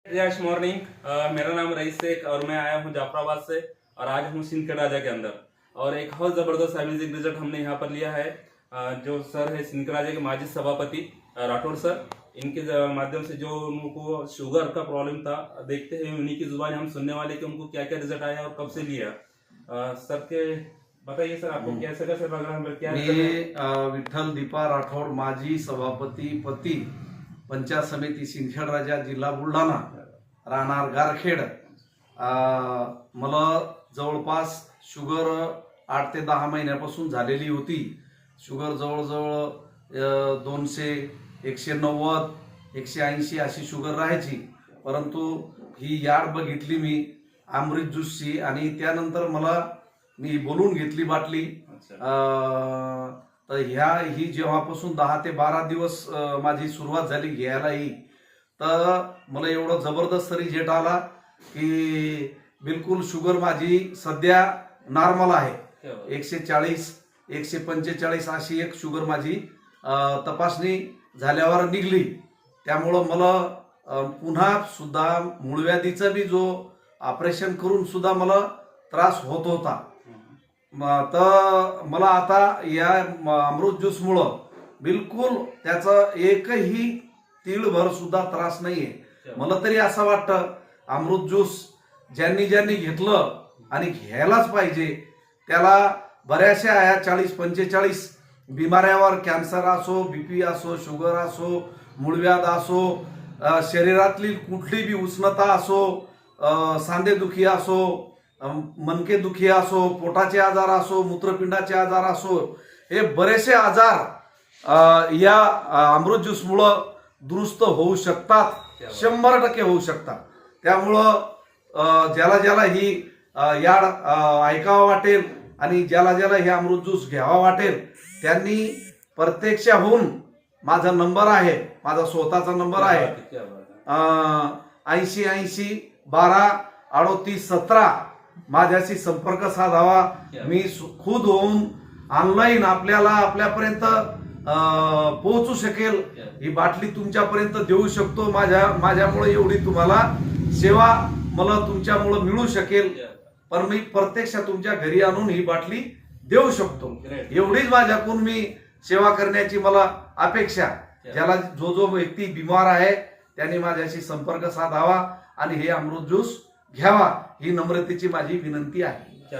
यश morning. मेरा नाम रईस शेख और मैं आया हूँ जाफराबाद से और आज हूँ सिंध के राजा के अंदर। और एक बहुत जबरदस्त अमेजिंग रिजल्ट हमने यहाँ पर लिया है। जो सर है सिंध के राजा के माजी सभापति राठौड़ सर, इनके माध्यम से जो उनको शुगर का प्रॉब्लम था, देखते हैं उन्हीं की जुबान हम सुनने वाले कि उनको क्या क्या रिजल्ट आया और कब से लिया। सर के बताइए सर, आपको कैसे कैसे लग रहा है? क्या मी विठ्ठल दीपा राठौड, माजी सभापती पती, पंचायत समिती सिंदखेड राजा, जिल्हा बुलढाणा, राहणार गारखेड। मला जवळपास शुगर 8 ते 10 महिन्यापासून झालेली होती। शुगर जवळजवळ 200, 190, 180 अशी शुगर राहायची, परंतु ही याड बघितली मी अमृत ज्यूसची आणि त्यानंतर मी बोलून घेतली बाटली। तर ही जेव्हापासून 10 ते 12 दिवस माझी सुरुवात झाली घ्यायला ही, तर मला एवढं जबरदस्त रिझल्ट आला की बिलकुल शुगर माझी सध्या नॉर्मल आहे। 140, 145 अशी एक शुगर माझी तपासणी झाल्यावर निघली। त्यामुळे मला पुन्हा सुद्धा मूळव्याधीचा बी जो ऑपरेशन करून सुद्धा मला त्रास होत होता, तर मला आता या अमृत ज्यूस मुळे बिलकुल त्याचा एकही तीळभर सुद्धा त्रास नाहीये। मला तरी असं वाटतं अमृत ज्यूस ज्यांनी घेतलं आणि घ्यायलाच पाहिजे, त्याला बऱ्याचशा 40-45 बिमाऱ्यावर, कॅन्सर असो, बीपी असो, शुगर असो, मूळव्याध असो, शरीरातली कुठली बी उष्णता असो, सांधेदुखी असो, मनके दुखी असो, पोटाचे आजार असो, मूत्रपिंडाचे आजार असो, हे बरेचसे आजार या अमृत ज्यूस मुळे दुरुस्त होऊ शकतात, 100% होऊ शकतात। त्यामुळं ज्याला ही याड ऐकावं वाटेल आणि ज्याला हे अमृत ज्यूस घ्यावा वाटेल, त्यांनी प्रत्यक्षाहून माझा नंबर आहे, माझा स्वतःचा नंबर आहे 80 12 38 17, माझ्याशी संपर्क साधावा। मी खुद होऊन ऑनलाईन आपल्यापर्यंत पोहोचू शकेल, ही बाटली तुमच्यापर्यंत देऊ शकतो। माझ्यामुळे एवढी तुम्हाला सेवा मला तुमच्यामुळे मिळू शकेल, पण मी प्रत्यक्षात तुमच्या घरी आणून ही बाटली देऊ शकतो। एवढीच माझ्याकडून मी सेवा करण्याची मला अपेक्षा। ज्याला जो व्यक्ती बिमार आहे त्यांनी माझ्याशी संपर्क साधावा आणि हे अमृत ज्यूस घ्यावा, ही नम्रतेची माझी विनंती आहे।